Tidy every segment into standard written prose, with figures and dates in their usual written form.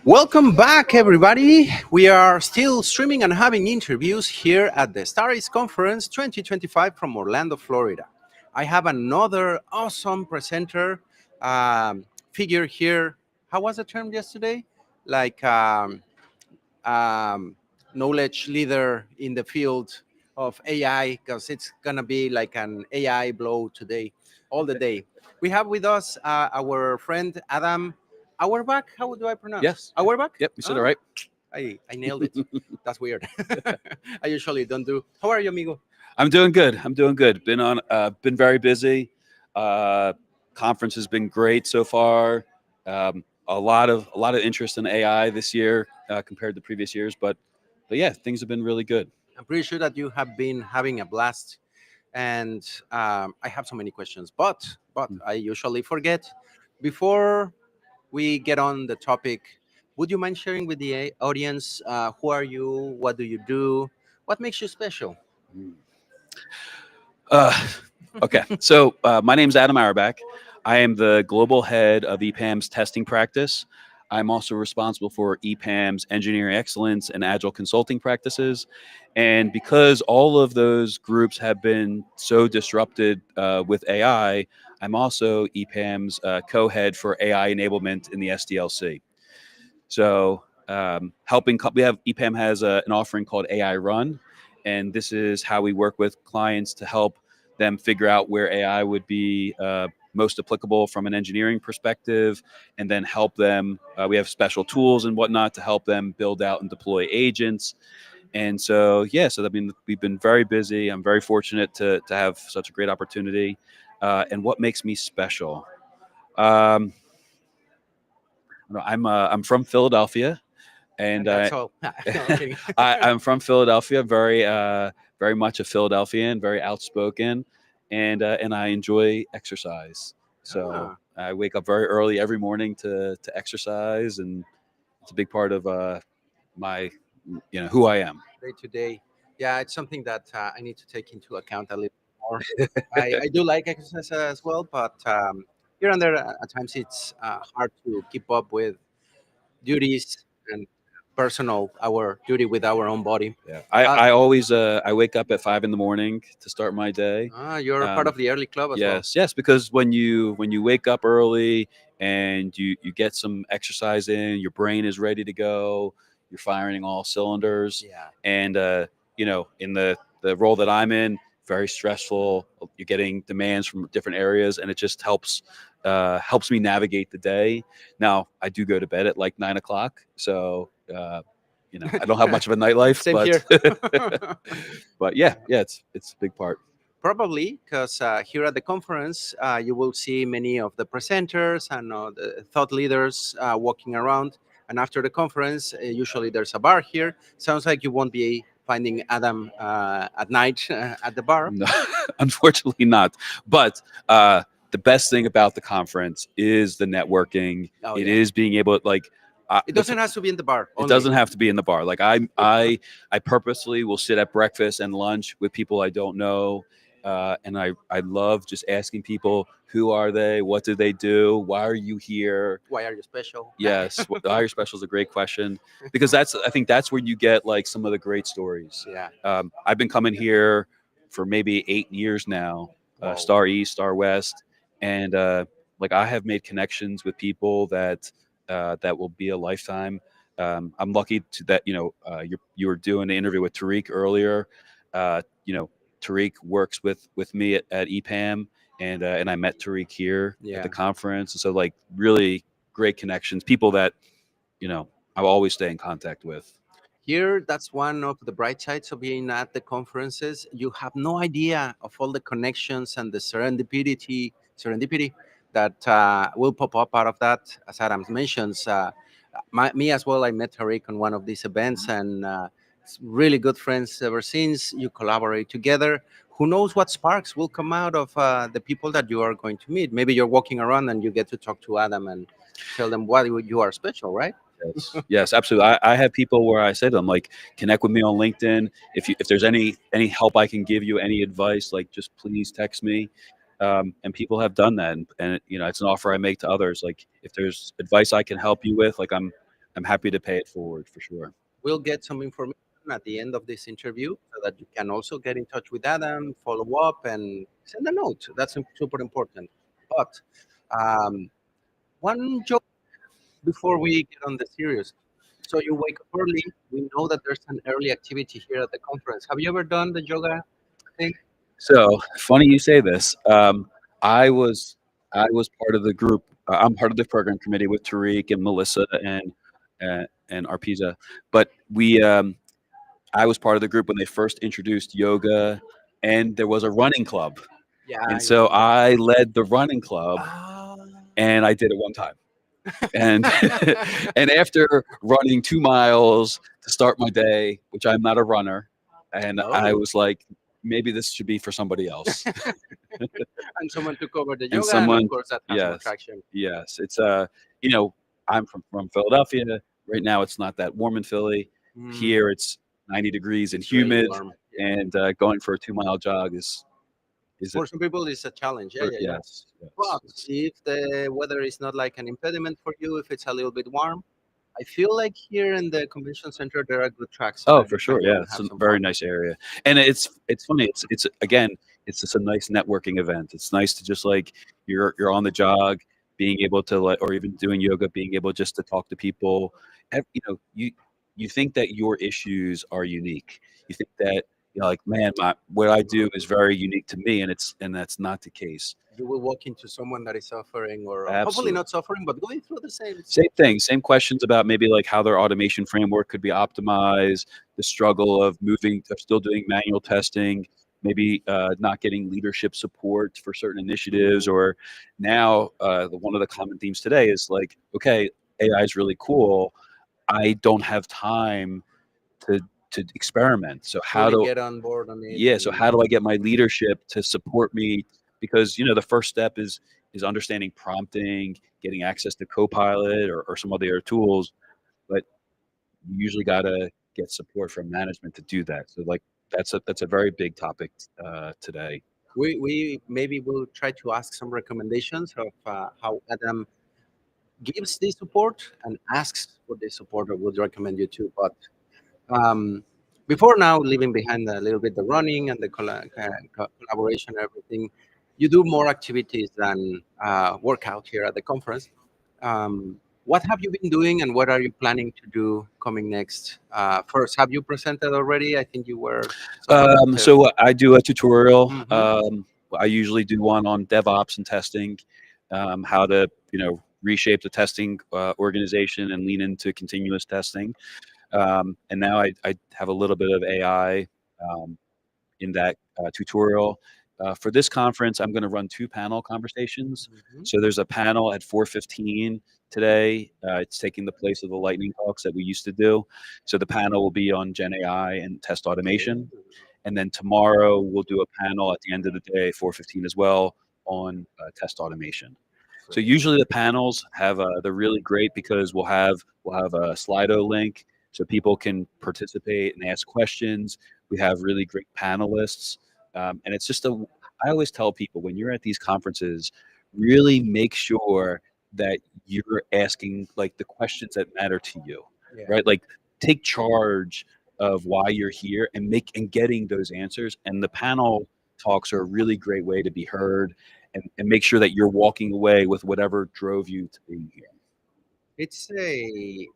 Welcome back, everybody. We are still streaming and having interviews here at the Star Conference 2025 from Orlando, Florida. I have another awesome presenter figure here. How was the term yesterday? Like um, knowledge leader in the field of AI, because it's going to be like an AI blow today, all the day. We have with us our friend Adam Auerbach. How do I pronounce? Yes. Auerbach? Yep, you said it Ah, right. I nailed it. That's weird. I usually don't do. How are you, amigo? I'm doing good. Been very busy. Uh, Conference has been great so far. A lot of interest in AI this year compared to previous years, but yeah, things have been really good. I'm pretty sure that you have been having a blast, and I have so many questions, but I usually forget. Before we get on the topic, would you mind sharing with the audience who are you, what do you do, what makes you special? Mm. Uh, okay, so my name's Adam Auerbach. I am the global head of EPAM's testing practice. I'm also responsible for EPAM's engineering excellence and agile consulting practices. And because all of those groups have been so disrupted with AI, I'm also EPAM's co-head for AI enablement in the SDLC. So we have EPAM has an offering called AI Run, and this is how we work with clients to help them figure out where AI would be most applicable from an engineering perspective, and then help them. We have special tools and whatnot to help them build out and deploy agents. And so, yeah, so I mean, we've been very busy. I'm very fortunate to have such a great opportunity. And what makes me special? Um, I'm from Philadelphia, and That's all. No, I'm kidding. I'm from Philadelphia. Very much a Philadelphian, very outspoken, and I enjoy exercise. So Ah, I wake up very early every morning to exercise, and it's a big part of my who I am. day to day. Yeah, it's something that I need to take into account a little more. I do like exercise as well, but here and there, at times it's hard to keep up with duties and personal our duty with our own body. Yeah, I, Uh, I always I wake up at 5 in the morning to start my day. you're part Um, of the early club as well. yes, because when you wake up early and you get some exercise in, your brain is ready to go. You're firing all cylinders, Yeah. and in the role that I'm in, very stressful. You're getting demands from different areas, and it just helps me navigate the day. Now, I do go to bed at like 9 o'clock, so I don't have much of a nightlife, Same but here. but yeah, it's a big part. Probably because here at the conference, you will see many of the presenters and the thought leaders walking around. And after the conference, usually there's a bar here. Sounds like you won't be finding Adam at night at the bar. No, unfortunately not. But the best thing about the conference is the networking. Oh It yeah, is being able to it doesn't have to be in the bar it only. doesn't have to be in the bar. Like I purposely will sit at breakfast and lunch with people I don't know. And I love just asking people, who are they? What do they do? Why are you here? Why are you special? Yes, the Irish special is a great question, because I think that's where you get like some of the great stories. Yeah. I've been coming here for maybe 8 years now, Whoa. Star East, Star West, and like I have made connections with people that will be a lifetime. I'm lucky that you were doing an interview with Tariq earlier. Uh, you know, Tariq works with me at EPAM, and I met Tariq here at Yeah. the conference, and so like really great connections, people that I'll always stay in contact with. Here, that's one of the bright sides of being at the conferences. You have no idea of all the connections and the serendipity that will pop up out of that. As Adam mentions, me as well. I met Tariq on one of these events, and it's really good friends ever since. You collaborate together. Who knows what sparks will come out of the people that you are going to meet? Maybe you're walking around and you get to talk to Adam and tell them why you are special, right? Yes, absolutely. I have people where I say to them, like, connect with me on LinkedIn. If there's any help I can give you, any advice, like, just please text me. and people have done that, and it's an offer I make to others. Like if there's advice I can help you with, like I'm happy to pay it forward for sure. We'll get some information at the end of this interview so that you can also get in touch with Adam, follow up, and send a note. That's super important. But um, one joke before we get on the serious. So you wake up early. We know that there's an early activity here at the conference. Have you ever done the yoga thing? So funny you say this. I was I was part of the group. I'm part of the program committee with Tariq and Melissa and Arpiza, but I was part of the group when they first introduced yoga, and there was a running club, Yeah, and so I led the running club, Ah. and I did it one time. And and after running 2 miles to start my day, which I'm not a runner, and I Oh. was like, maybe this should be for somebody else. And someone took over the And yoga, and of someone, course that has more yes, traction. yes, it's I'm from Philadelphia. Right now, it's not that warm in Philly. Mm, Here, it's 90 degrees and it's really humid, warm. Yeah. and going for a 2 mile jog is it? For some people, it's a challenge. Yeah, yeah, yeah. Yes, yes, But if the weather is not like an impediment for you, if it's a little bit warm, I feel like here in the convention center there are good tracks so Oh, that for you can sure. go Yeah, and it's have a some very fun. nice area, and it's funny. It's again, it's just a nice networking event. It's nice to just like you're on the jog, being able to like, or even doing yoga, being able just to talk to people. You think that your issues are unique. You think that like, man, what I do is very unique to me, and that's not the case. You will walk into someone that is suffering, or hopefully Absolutely. not suffering, but going through the same. Same thing, same questions about maybe like how their automation framework could be optimized, the struggle of still doing manual testing, maybe not getting leadership support for certain initiatives, or now one of the common themes today is like, okay, AI is really cool. I don't have time to to experiment. So how Fully do get on board on it. yeah, so And how do I get my leadership to support me? Because the first step is understanding prompting, getting access to Copilot or some other tools, but you usually got to get support from management to do that. So like that's a very big topic today. we maybe will try to ask some recommendations of how Adam gives the support and asks for the support. I would recommend you too. But um, before now, leaving behind a little bit the running and the collaboration and everything, you do more activities than workout here at the conference. What have you been doing, and what are you planning to do coming next? First, have you presented already? I think you were something that. So I do a tutorial. Mhm. I usually do one on DevOps and testing, how to reshape the testing organization and lean into continuous testing. And now I have a little bit of AI um, in that tutorial. For this conference, I'm going to run two panel conversations. Mhm. So there's a panel at 4:15 today. It's taking the place of the lightning talks that we used to do. So the panel will be on Gen AI and test automation. And then tomorrow we'll do a panel at the end of the day, 4:15 as well, on test automation. So usually the panels have they're really great because we'll have a Slido link so people can participate and ask questions. We have really great panelists, and it's just a. I always tell people when you're at these conferences, really make sure that you're asking like the questions that matter to you, Yeah. right? Like take charge of why you're here and getting those answers. And the panel talks are a really great way to be heard and make sure that you're walking away with whatever drove you to being here. It's a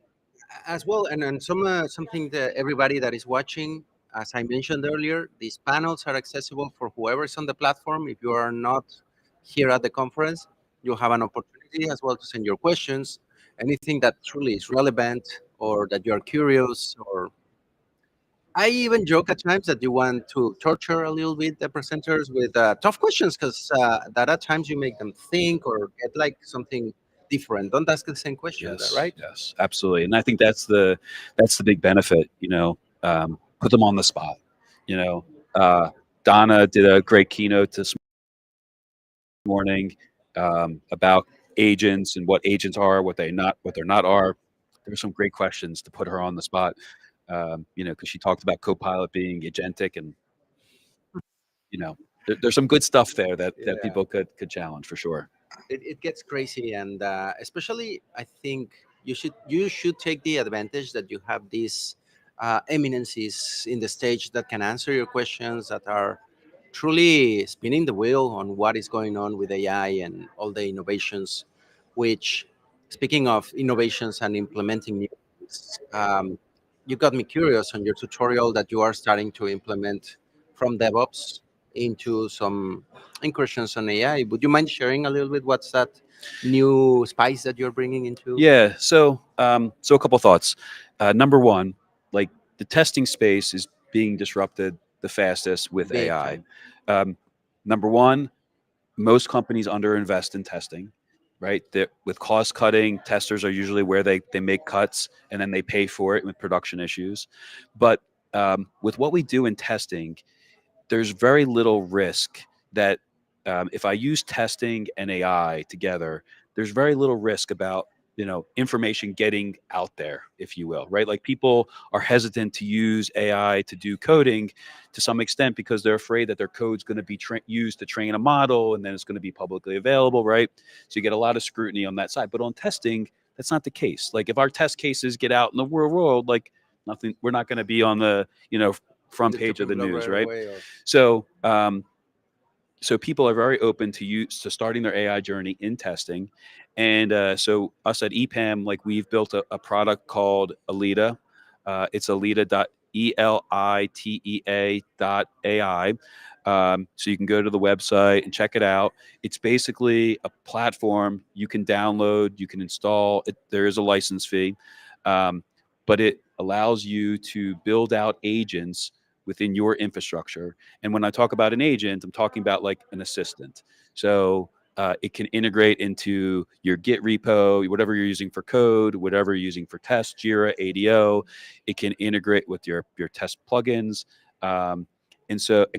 as well, and something that everybody that is watching, as I mentioned earlier, these panels are accessible for whoever's on the platform. If you are not here at the conference, you have an opportunity as well to send your questions, anything that truly is relevant or that you are curious. Or I even joke at times that you want to torture a little bit the presenters with tough questions, because that at times you make them think or get like something different. Don't ask the same question, Yes, right? yes, absolutely. And I think that's the big benefit. Put them on the spot. You know, uh, Donna did a great keynote this morning about agents and what agents are, what they're not are. There's some great questions to put her on the spot. Because she talked about Copilot being agentic, and you know. there's some good stuff there that Yeah. people could challenge for sure. It gets crazy, and especially I think you should take the advantage that you have these eminencies in the stage that can answer your questions, that are truly spinning the wheel on what is going on with AI and all the innovations. Which, speaking of innovations and implementing new things, you got me curious on your tutorial that you are starting to implement from DevOps into some incursions on AI. Would you mind sharing a little bit what's that new spice that you're bringing into Yeah. So a couple thoughts. Number one, like the testing space is being disrupted the fastest with big AI. time? Um, Number one, most companies underinvest in testing, right? With cost cutting, testers are usually where they make cuts and then they pay for it with production issues. But with what we do in testing, there's very little risk that if I use testing and AI together, there's very little risk about information getting out there, if you will, right? Like people are hesitant to use AI to do coding to some extent because they're afraid that their code's going to be used to train a model and then it's going to be publicly available, right? So you get a lot of scrutiny on that side. But on testing, that's not the case. Like if our test cases get out in the real world, like nothing, we're not going to be on the In front the page of chopping the block news, right right? away, or So, so people are very open to starting their AI journey in testing, and so us at EPAM, like we've built a product called Alita. It's Elita.AI. So you can go to the website and check it out. It's basically a platform you can download, you can install. There is a license fee, um, but it allows you to build out agents within your infrastructure. And when I talk about an agent, I'm talking about like an assistant. So it can integrate into your Git repo, whatever you're using for code, whatever you're using for tests, Jira, ADO. It can integrate with your test plugins, and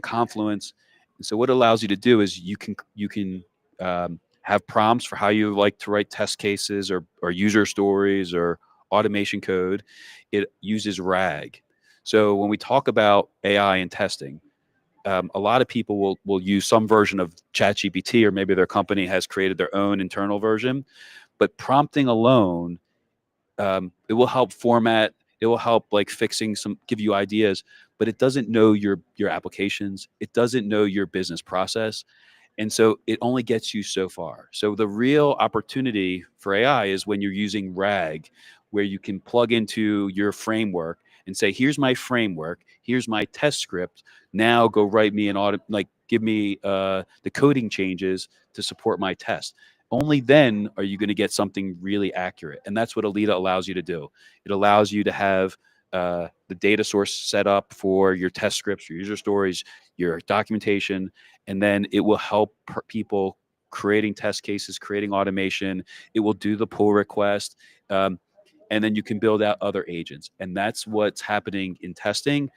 Confluence. And so what it allows you to do is you can have prompts for how you like to write test cases or user stories or automation code. It uses RAG. So when we talk about AI and testing, a lot of people will use some version of ChatGPT, or maybe their company has created their own internal version. But prompting alone, it will help format. It will help like fixing give you ideas, but it doesn't know your applications. It doesn't know your business process. And so it only gets you so far. So the real opportunity for AI is when you're using RAG, where you can plug into your framework and say, here's my framework, here's my test script. Now go write me give me the coding changes to support my test. Only then are you going to get something really accurate. And that's what Alita allows you to do. It allows you to have the data source set up for your test scripts, your user stories, your documentation, and then it will help people creating test cases, creating automation. It will do the pull request, um, and then you can build out other agents. And that's what's happening in testing.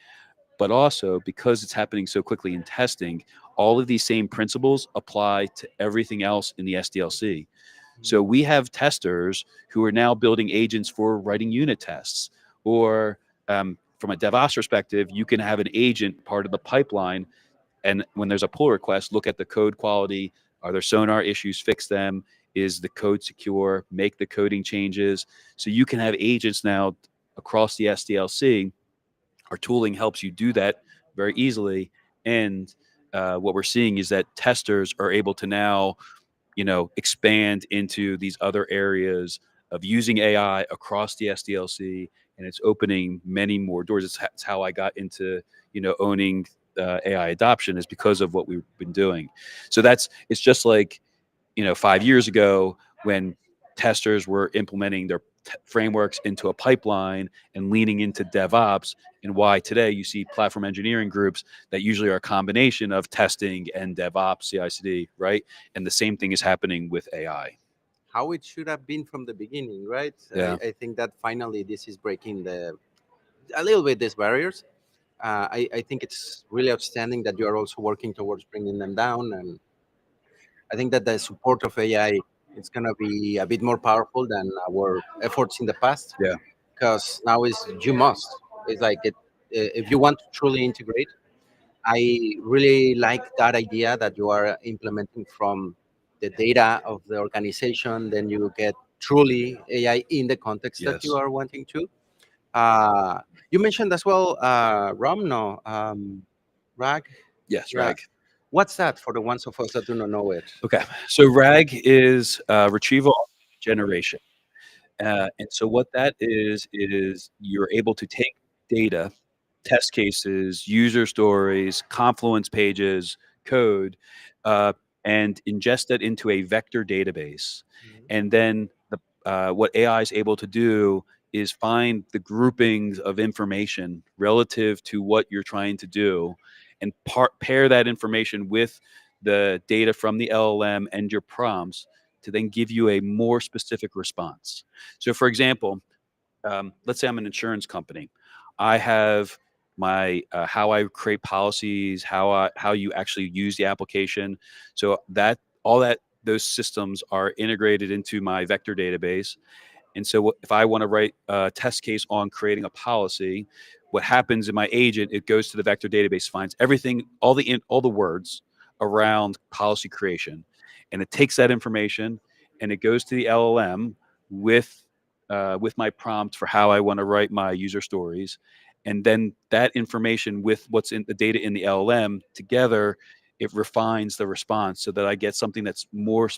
But also, because it's happening so quickly in testing, all of these same principles apply to everything else in the SDLC. So we have testers who are now building agents for writing unit tests, or from a DevOps perspective, you can have an agent part of the pipeline, and when there's a pull request, look at the code quality. Are there sonar issues? Fix them. Is the code secure? Make the coding changes. So you can have agents now across the SDLC. Our tooling helps you do that very easily. And what we're seeing is that testers are able to now expand into these other areas of using AI across the SDLC, and it's opening many more doors. It's how I got into owning AI adoption, is because of what we've been doing. So it's just like 5 years ago when testers were implementing their frameworks into a pipeline and leaning into DevOps, and why today you see platform engineering groups that usually are a combination of testing and DevOps, CI/CD, right? And the same thing is happening with AI. How it should have been from the beginning, right? Yeah. I think that finally this is breaking a little bit these barriers. I think it's really outstanding that you are also working towards bringing them down, and I think that the support of AI is going to be a bit more powerful than our efforts in the past, Yeah. because now is you must. It's like if you want to truly integrate, I really like that idea that you are implementing from the data of the organization. Then you get truly AI in the context that you Yes. are wanting to. Uh, you mentioned as well ROM, no, RAG. Yes, Yeah. RAG. What's that for the ones of us that do not know it? Okay. So RAG is retrieval generation. And so what that is you're able to take data, test cases, user stories, Confluence pages, code, uh, and ingest that into a vector database. Mhm. And then what AI is able to do is find the groupings of information relative to what you're trying to do and pair that information with the data from the LLM and your prompts to then give you a more specific response. So, for example, let's say I'm an insurance company. I have my how I create policies, how you actually use the application. So that all that those systems are integrated into my vector database. And so if I want to write a test case on creating a policy, what happens in my agent, it goes to the vector database, finds everything, all the words around policy creation, and it takes that information and it goes to the LLM with my prompt for how I want to write my user stories, and then that information with what's in the data in the LLM together, it refines the response so that I get something that's more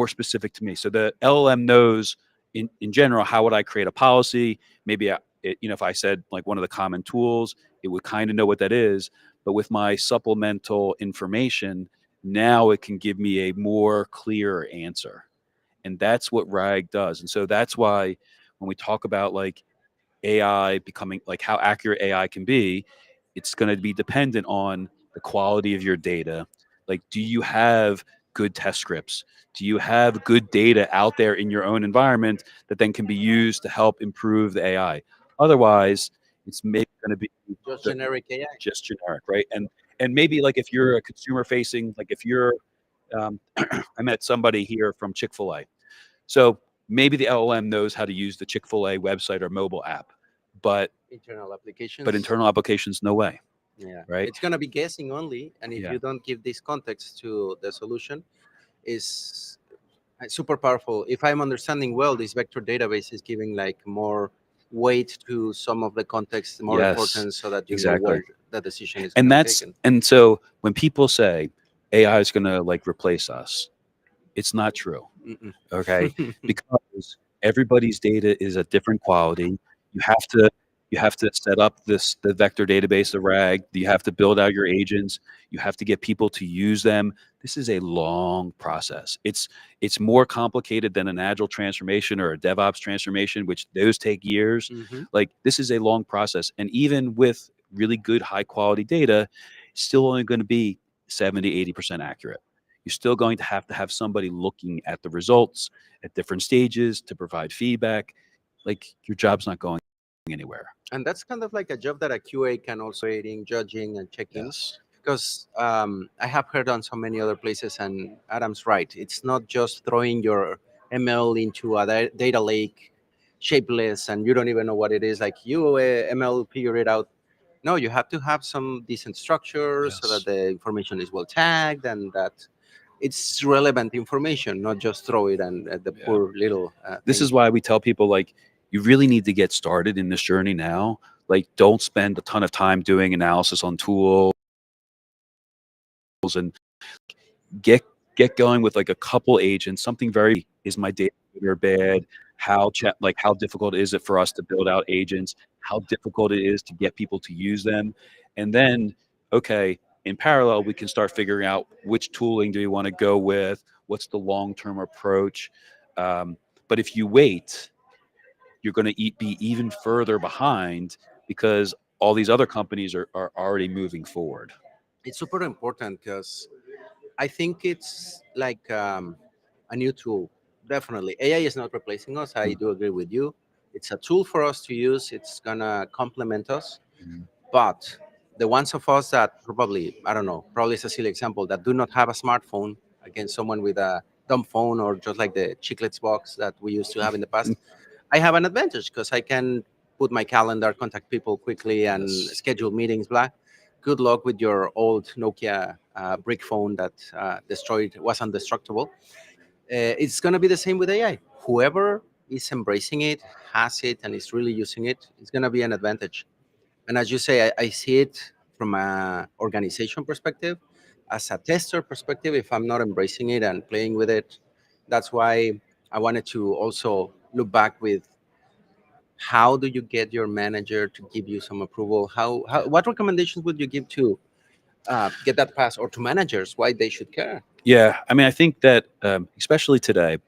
specific to me. So the LLM knows in general, how would I create a policy? Maybe if I said like one of the common tools, it would kind of know what that is. But with my supplemental information, now it can give me a more clear answer, and that's what RAG does. And so that's why when we talk about like AI becoming like how accurate AI can be, it's going to be dependent on the quality of your data. Like, do you have good test scripts? Do you have good data out there in your own environment that then can be used to help improve the AI? Otherwise, it's maybe going to be Just the, generic AI. just generic, right? And maybe like if you're a consumer facing, like if you're, I met somebody here from Chick-fil-A, so maybe the LLM knows how to use the Chick-fil-A website or mobile app, but Internal applications. internal applications, no way, Yeah, right? it's gonna be guessing only, and if Yeah. you don't give this context to the solution, is super powerful. If I'm understanding well, this vector database is giving like more weight to some of the context, more Yes, importance, so that you know exactly. where the decision is And gonna be that's taken. and so when people say AI is going to like replace us, it's not true. Mm-mm. Okay, because everybody's data is a different quality. You have to set up the vector database, the RAG. You have to build out your agents. You have to get people to use them. This is a long process. It's more complicated than an agile transformation or a DevOps transformation, which those take years. Hmm. Like, this is a long process, and even with really good high quality data, it's still only going to be 70-80% accurate. You're still going to have somebody looking at the results at different stages to provide feedback. Like, your job's not going anywhere. And that's kind of like a job that a QA can also aiding, judging, and checking. Yes. Because I have heard on so many other places, and Adam's right. It's not just throwing your ML into a data lake, shapeless, and you don't even know what it is. Like you, ML, figure it out. No, you have to have some decent structure so that Yes. the information is well tagged and that it's relevant information, not just throw it and the Yeah. poor little This thing. is why we tell people, like, you really need to get started in this journey now. Like, don't spend a ton of time doing analysis on tools, and get going with like a couple agents. Something very, is my data good or bad? How difficult is it for us to build out agents? How difficult it is to get people to use them? And then, okay, in parallel, we can start figuring out which tooling do we want to go with? What's the long-term approach? But if you wait, you're going to be even further behind because all these other companies are already moving forward. It's super important because I think it's like a new tool. Definitely, AI is not replacing us. I do agree with you. It's a tool for us to use. It's gonna complement us. Mhm. But the ones of us that probably, I don't know, probably it's a silly example, that do not have a smartphone against someone with a dumb phone or just like the chiclets box that we used to have in the past, I have an advantage because I can put my calendar, contact people quickly, and Yes. schedule meetings, blah. good luck with your old Nokia brick phone that destroyed was indestructible. It's going to be the same with AI. Whoever is embracing it, has it, and is really using it, it's going to be an advantage. And as you say, I see it from a organization perspective, as a tester perspective. If I'm not embracing it and playing with it, that's why I wanted to also look back with how do you get your manager to give you some approval? How what recommendations would you give to get that pass, or to managers why they should care? Yeah, I mean, I think that especially today,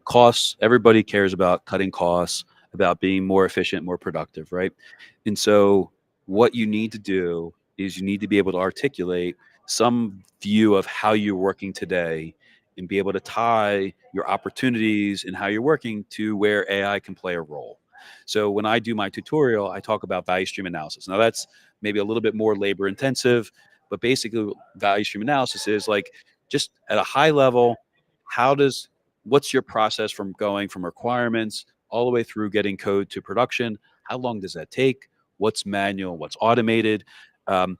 costs, everybody cares about cutting costs, about being more efficient, more productive, right? And so what you need to do is you need to be able to articulate some view of how you're working today and be able to tie your opportunities and how you're working to where AI can play a role. So when I do my tutorial, I talk about value stream analysis. Now that's maybe a little bit more labor intensive, but basically value stream analysis is like just at a high level, how does what's your process from going from requirements all the way through getting code to production? How long does that take? What's manual? What's automated? Um,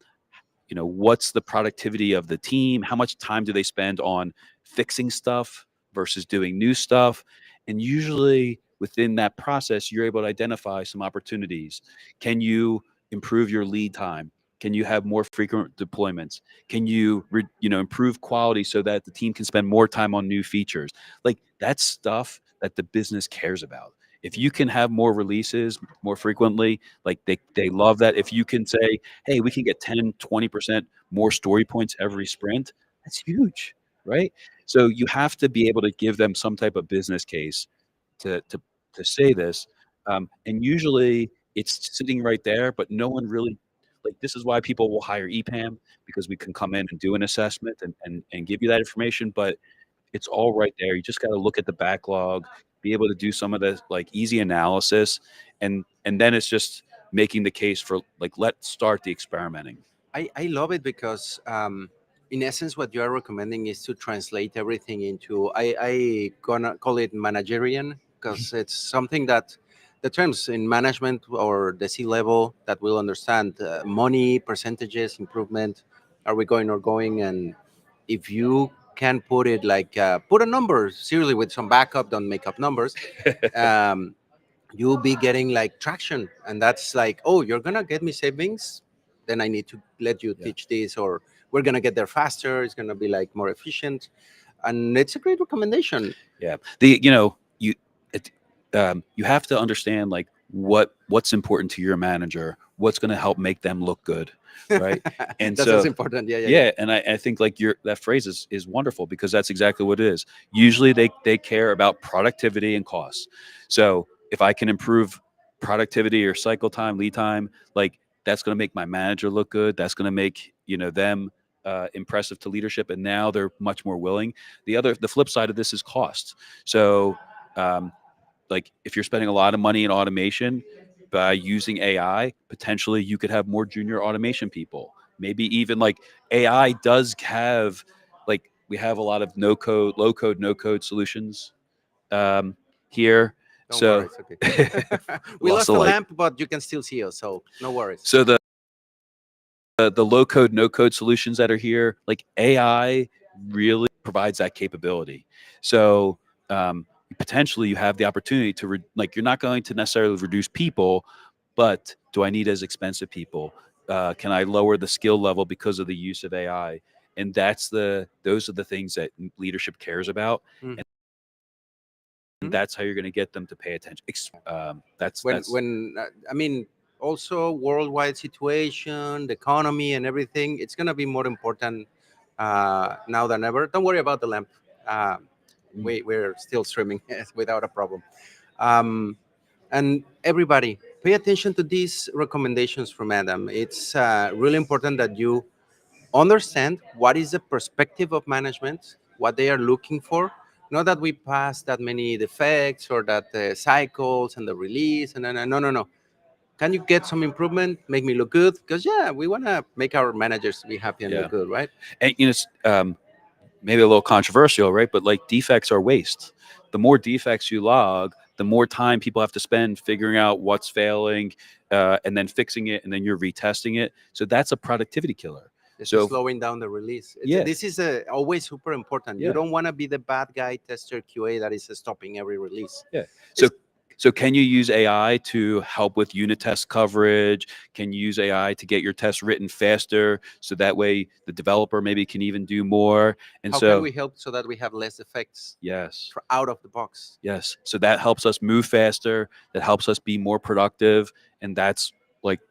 what's the productivity of the team? How much time do they spend on fixing stuff versus doing new stuff? And usually within that process, you're able to identify some opportunities. Can you improve your lead time? Can you have more frequent deployments? Can you, improve quality so that the team can spend more time on new features? Like that's stuff that the business cares about. If you can have more releases more frequently, like they love that. If you can say, hey, we can get 10, 20% more story points every sprint, that's huge, right? So you have to be able to give them some type of business case to to to say this. And usually it's sitting right there, but no one really like this is why people will hire EPAM because we can come in and do an assessment and give you that information. But it's all right there. You just got to look at the backlog, be able to do some of the like easy analysis, and then it's just making the case for like let's start the experimenting. I love it because, in essence, what you are recommending is to translate everything into, I gonna call it managerian, because it's something that the terms in management or the C level that will understand money, percentages, improvement, are we going or going? And if you can put it like, put a number, seriously, with some backup, don't make up numbers. Um, you'll be getting like traction, and that's like, oh, you're gonna get me savings, then I need to let you Yeah. teach this, or we're gonna get there faster, it's gonna be like more efficient. And it's a great recommendation. Yeah. It, you have to understand like what's important to your manager, what's going to help make them look good, right? And That's also so important. Yeah, yeah, yeah. yeah, and I think like your that phrase is wonderful because that's exactly what it is. Usually they care about productivity and costs. So if I can improve productivity or cycle time, lead time, like that's going to make my manager look good. That's going to make them impressive to leadership, and now they're much more willing. The flip side of this is cost. So um, like if you're spending a lot of money in automation by using AI, potentially you could have more junior automation people. Maybe even like AI does have like we have a lot of no code, low code, no code solutions here. Don't worry, So it's okay. we We lost lost the the light. lamp, but you can still see us, so no worries. So the low code, no code solutions that are here, like AI really provides that capability. So potentially you have the opportunity to like you're not going to necessarily reduce people, but do I need as expensive people? Can I lower the skill level because of the use of AI? And those are the things that leadership cares about, Mhm. and that's how you're going to get them to pay attention. That's I mean, also worldwide situation, the economy and everything, it's going to be more important now than ever. Don't worry about the lamp. uh, we're still streaming without a problem. um, and everybody, pay attention to these recommendations from Adam. It's really important that you understand what is the perspective of management, what they are looking for. Not that we pass that many defects, or that the cycles and the release, and then no, no, no. Can you get some improvement? Make me look good, because yeah, we want to make our managers be happy and look yeah, good, right? and maybe a little controversial, right? But like defects are waste. The more defects you log, the more time people have to spend figuring out what's failing, and then fixing it, and then you're retesting it. So that's a productivity killer. It's So slowing down the release. yeah, This is always super important. You yeah, don't want to be the bad guy tester QA that is stopping every release. yeah. So It's so can you use AI to help with unit test coverage? Can you use AI to get your tests written faster so that way the developer maybe can even do more? And how can so we help so that we have less effects yes, out of the box? yes. So that helps us move faster. That helps us be more productive, and that's like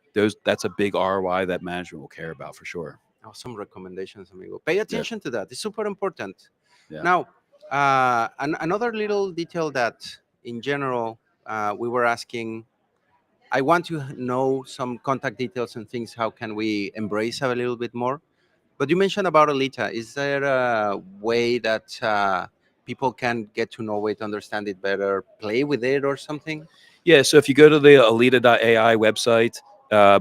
that's a big ROI that management will care about for sure. Awesome recommendations, amigo. Pay Yeah, attention to that. It's super important. yeah. Now, another little detail that, in general, we were asking. I want to know some contact details and things. How can we embrace a little bit more? But you mentioned about Alita. Is there a way that people can get to know it, understand it better, play with it, or something? Yeah, so if you go to the Alita.ai website,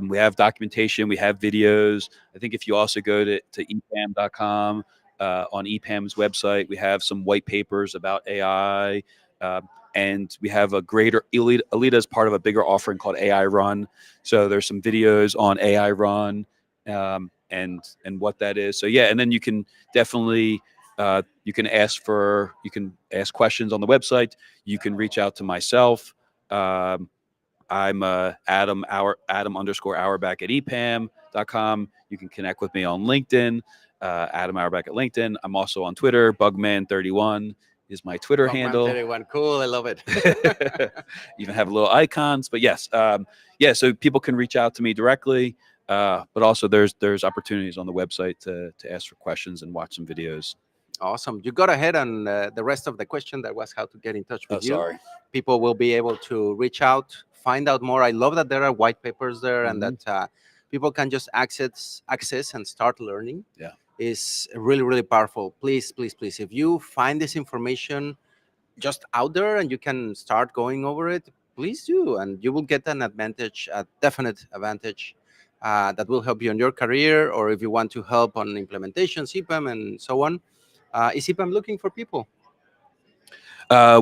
we have documentation, we have videos. I think if you also go to epam.com, on EPAM's website, we have some white papers about AI. And we have a greater Alita is part of a bigger offering called AI Run. So there's some videos on AI Run, and what that is. So yeah, and then you can definitely you can ask questions on the website. You can reach out to myself. um, I'm Adam underscore Auerbach at EPAM.com. You can connect with me on LinkedIn, Adam Auerbach at LinkedIn. I'm also on Twitter. Bugman31 is my Twitter Bugman handle. 31, cool. I love it. Even have little icons, but yes, yeah. So people can reach out to me directly, but also there's opportunities on the website to ask for questions and watch some videos. Awesome. You got ahead on the rest of the question that was how to get in touch Oh, with you. sorry. People will be able to reach out, find out more. I love that there are white papers there and Mhm. that people can just access and start learning. Yeah. Is really, really powerful. Please, please, please, if you find this information just out there and you can start going over it, please do. And you will get an advantage, a definite advantage that will help you in your career, or if you want to help on implementation, CPAM, and so on. Is CPAM looking for people?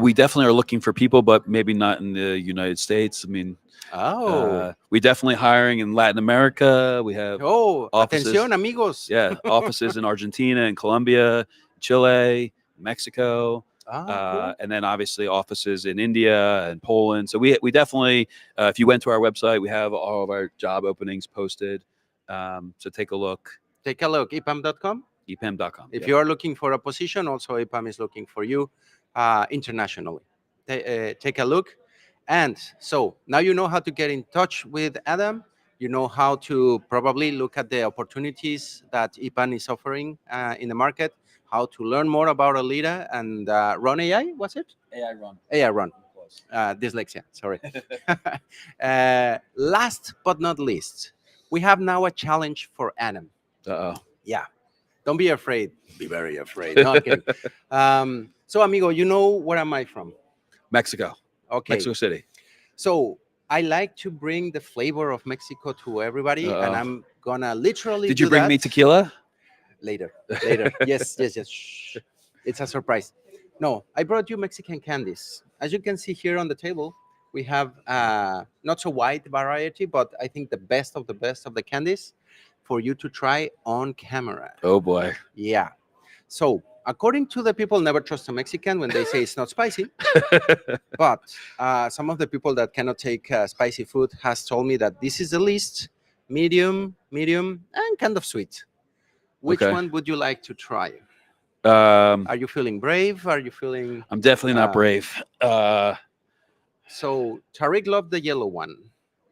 We definitely are looking for people, but maybe not in the United States. I mean, Oh, we definitely hiring in Latin America. We have offices. atención, amigos. Yeah, offices in Argentina and Colombia, Chile, Mexico, Cool. and then obviously offices in India and Poland. So we definitely, if you went to our website, we have all of our job openings posted. So take a look. Take a look, epam.com. EPAM.com. If Yep. you are looking for a position, also EPAM is looking for you internationally. Take a look. And so now you know how to get in touch with Adam. You know how to probably look at the opportunities that EPAM is offering in the market, how to learn more about Alita and Run AI, was it? AI Run. AI Run. Close. Dyslexia, sorry. Last but not least, we have now a challenge for Adam. Uh-oh. Yeah, don't be afraid. Be very afraid. No, I'm kidding. So, amigo, you know where am I from? Mexico. Okay. Mexico City. So I like to bring the flavor of Mexico to everybody, and Uh-oh. I'm gonna literally. Did you do bring that me tequila? later? Later. Yes, yes, yes. Shh. It's a surprise. No, I brought you Mexican candies. As you can see here on the table, we have not so wide variety, but I think the best of the candies for you to try on camera. Oh boy. Yeah. So, according to the people, never trust a Mexican when they say it's not spicy. But some of the people that cannot take spicy food has told me that this is the least medium, and kind of sweet. Which Okay. one would you like to try? Um, Are you feeling brave? Are you feeling? I'm definitely not Uh, brave. So Tariq loved the yellow one.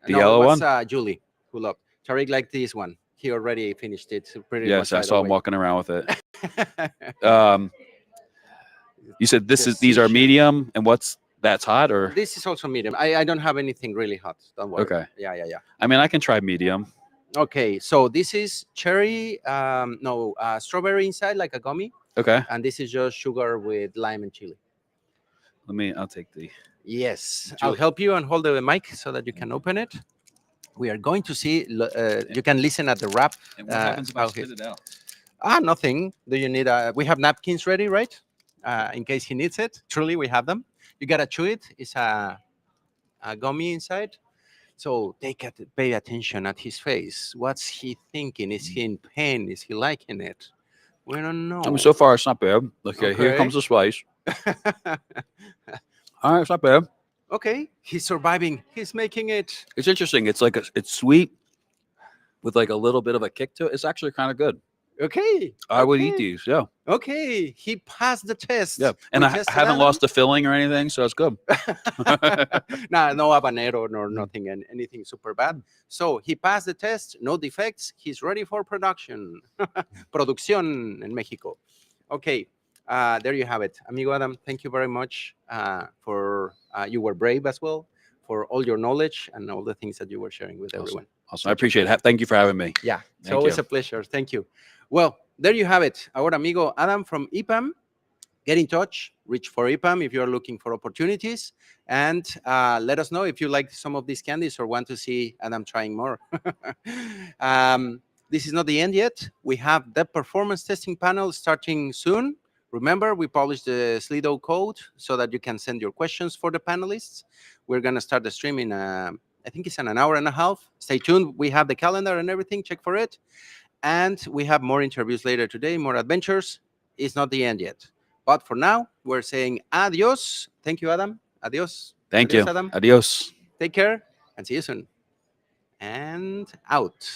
The No, it yellow was one? Julie who loved. Tariq liked this one. He already finished it pretty Yes, much I right saw him away. walking around with it. Um, you said these are Decision. medium, and that's hot or This is also medium. I don't have anything really hot. Don't worry. okay? Yeah. I mean, I can try medium. Okay, so this is cherry, strawberry inside like a gummy, Okay, and this is just sugar with lime and chili. I'll take the. Yes, I'll Julie. help you and hold the mic so that you can open it. We are going to see. You can listen at the wrap. And what happens if I how spit he- it out? Nothing. Do you need? We have napkins ready, right? In case he needs it. Truly, we have them. You gotta chew it. It's a gummy inside. So pay attention at his face. What's he thinking? Is he in pain? Is he liking it? We don't I mean, know. so far it's not bad. Okay, here Okay. comes the spice. All right, it's not bad. Okay, he's surviving. He's making it. It's interesting. It's like it's sweet with like a little bit of a kick to it. It's actually kind of good. Okay. I would eat Okay. these. Yeah, Okay. He passed the test. yeah. And We I tested haven't Adam. lost the filling or anything, so it's good. Nah, no habanero nor Mm. nothing and anything super bad. So he passed the test, no defects. He's ready for production. Producción en Mexico. Okay, there you have it, amigo Adam. Thank you very much for you were brave as well for all your knowledge and all the things that you were sharing with everyone. Awesome. I appreciate it. Thank you for having me. Yeah, it's Thank always you. a pleasure. Thank you. Well, there you have it, our amigo Adam from EPAM. Get in touch, reach for EPAM if you're looking for opportunities, and let us know if you like some of these candies or want to see Adam trying more. This is not the end yet. We have the performance testing panel starting soon. Remember, we published the Slido code so that you can send your questions for the panelists. We're going to start the stream in, I think it's in an hour and a half. Stay tuned. We have the calendar and everything. Check for it. And we have more interviews later today, more adventures. It's not the end yet. But for now, we're saying adios. Thank you, Adam. Adios. Thank Adios, you. Adam. Adios. Take care and see you soon. And out.